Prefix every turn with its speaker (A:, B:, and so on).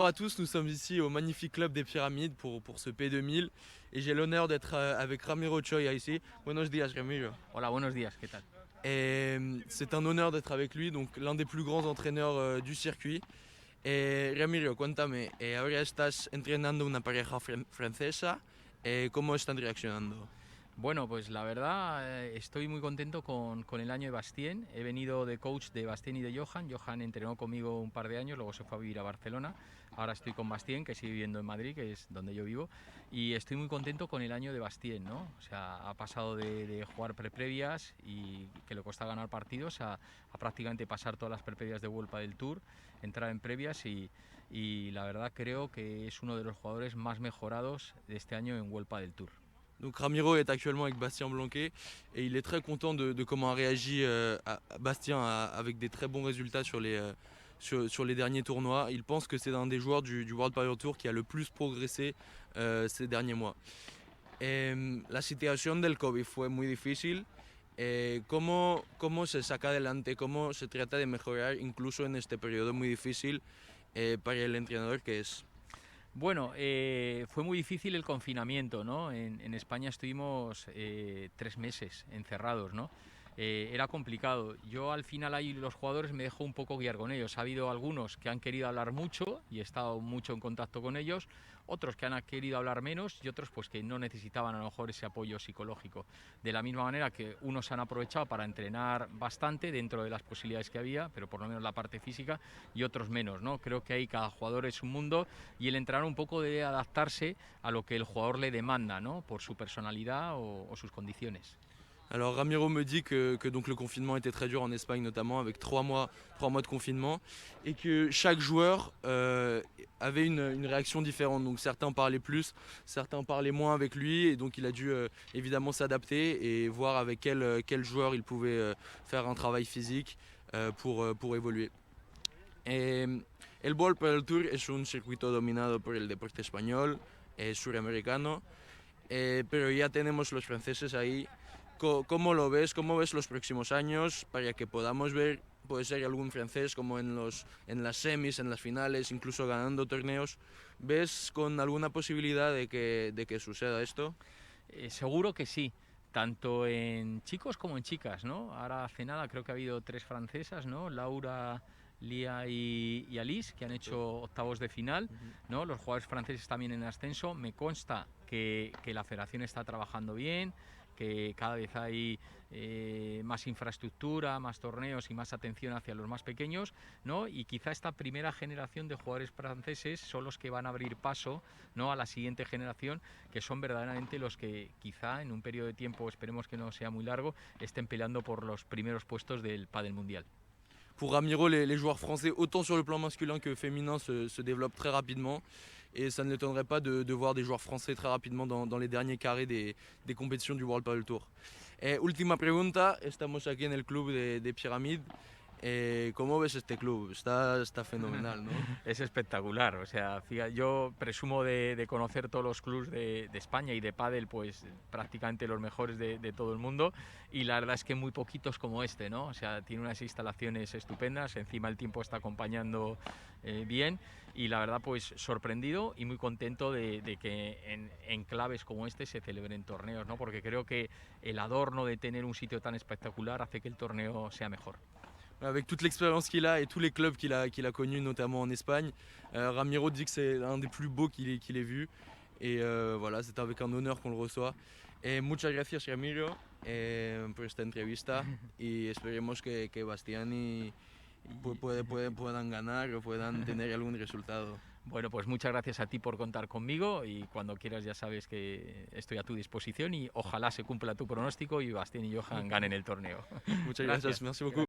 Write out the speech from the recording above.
A: Bonjour à tous, nous sommes ici au magnifique club des Pyramides pour ce P2000 et j'ai l'honneur d'être avec Ramiro Choya ici. Buenos días, Ramiro.
B: Hola, buenos días, ¿qué tal?
A: Et c'est un honneur d'être avec lui, donc l'un des plus grands entraîneurs du circuit. Ramiro, cuéntame, ahora estás entrenando una pareja francesa, ¿cómo están reaccionando?
B: Bueno, pues la verdad estoy muy contento con el año de Bastien. He venido de coach de Bastien y de Johan. Johan entrenó conmigo un par de años, luego se fue a vivir a Barcelona. Ahora estoy con Bastien, que sigue viviendo en Madrid, que es donde yo vivo. Y estoy muy contento con el año de Bastien, ¿no? O sea, ha pasado de jugar preprevias y que le cuesta ganar partidos a prácticamente pasar todas las preprevias de Vuelta del Tour, entrar en previas y la verdad creo que es uno de los jugadores más mejorados de este año en Vuelta del Tour.
A: Donc Ramiro est actuellement avec Bastien Blanquet et il est très content de comment a réagi Bastien avec des très bons résultats sur les derniers tournois. Il pense que c'est un des joueurs du World Power Tour qui a le plus progressé ces derniers mois. La situación del COVID fue muy difícil. ¿Cómo se saca adelante? ¿Cómo se trata de mejorar incluso en este periodo muy difícil para el entrenador que es?
B: Bueno, fue muy difícil el confinamiento, ¿no? En España estuvimos 3 meses encerrados, ¿no? Era complicado. Yo al final ahí los jugadores me dejo un poco guiar con ellos. Ha habido algunos que han querido hablar mucho y he estado mucho en contacto con ellos, otros que han querido hablar menos y otros pues que no necesitaban a lo mejor ese apoyo psicológico. De la misma manera que unos han aprovechado para entrenar bastante dentro de las posibilidades que había, pero por lo menos la parte física, y otros menos, ¿no? Creo que ahí cada jugador es un mundo y el entrenar un poco debe adaptarse a lo que el jugador le demanda, ¿no? Por su personalidad o sus condiciones.
A: Alors Ramiro me dit que donc le confinement était très dur en Espagne notamment avec 3 mois de confinement et que chaque joueur avait une réaction différente. Donc certains parlaient plus, certains parlaient moins avec lui et donc il a dû évidemment s'adapter et voir avec quel joueur il pouvait faire un travail physique pour évoluer. El World Padel Tour es un circuito dominado por el deporte español, suramericano, pero ya tenemos los franceses ahí. ¿Cómo lo ves? ¿Cómo ves los próximos años para que podamos ver, puede ser algún francés como en las semis, en las finales, incluso ganando torneos? ¿Ves con alguna posibilidad de que suceda esto?
B: Seguro que sí, tanto en chicos como en chicas, ¿no? Ahora hace nada creo que ha habido 3 francesas, ¿no? Laura, Lía y Alice, que han hecho octavos de final, ¿no? Los jugadores franceses también en ascenso. Me consta que la federación está trabajando bien, que cada vez hay más infraestructura, más torneos y más atención hacia los más pequeños, ¿no? Y quizá esta primera generación de jugadores franceses son los que van a abrir paso, ¿no? A la siguiente generación, que son verdaderamente los que quizá en un periodo de tiempo, esperemos que no sea muy largo, estén peleando por los primeros puestos del pádel mundial.
A: Pour Ramiro, les joueurs français, autant sur le plan masculin que féminin, se développent très rapidement. Et ça ne l'étonnerait pas de voir des joueurs français très rapidement dans les derniers carrés des compétitions du World Padel Tour. Última pregunta, estamos aquí en el club de Pyramid. ¿Cómo ves este club? Está fenomenal, ¿no?
B: Es espectacular, o sea, fíjate, yo presumo de conocer todos los clubs de España y de pádel, pues prácticamente los mejores de todo el mundo, y la verdad es que muy poquitos como este, ¿no? O sea, tiene unas instalaciones estupendas, encima el tiempo está acompañando bien, y la verdad pues sorprendido y muy contento de que en claves como este se celebren torneos, ¿no? Porque creo que el adorno de tener un sitio tan espectacular hace que el torneo sea mejor.
A: Avec toute l'expérience qu'il a et tous les clubs qu'il a connus, notamment en Espagne, Ramiro dit que c'est l'un des plus beaux qu'il ait vu. Et voilà, c'est avec un honneur qu'on le reçoit. Muchas gracias, Ramiro, por esta entrevista. Y esperemos que Bastián puedan ganar o puedan tener algún resultado.
B: Bueno, pues muchas gracias a ti por contar conmigo y cuando quieras ya sabes que estoy a tu disposición y ojalá se cumpla tu pronóstico y Bastien y Johan ganen el torneo.
A: Muchas gracias, merci beaucoup.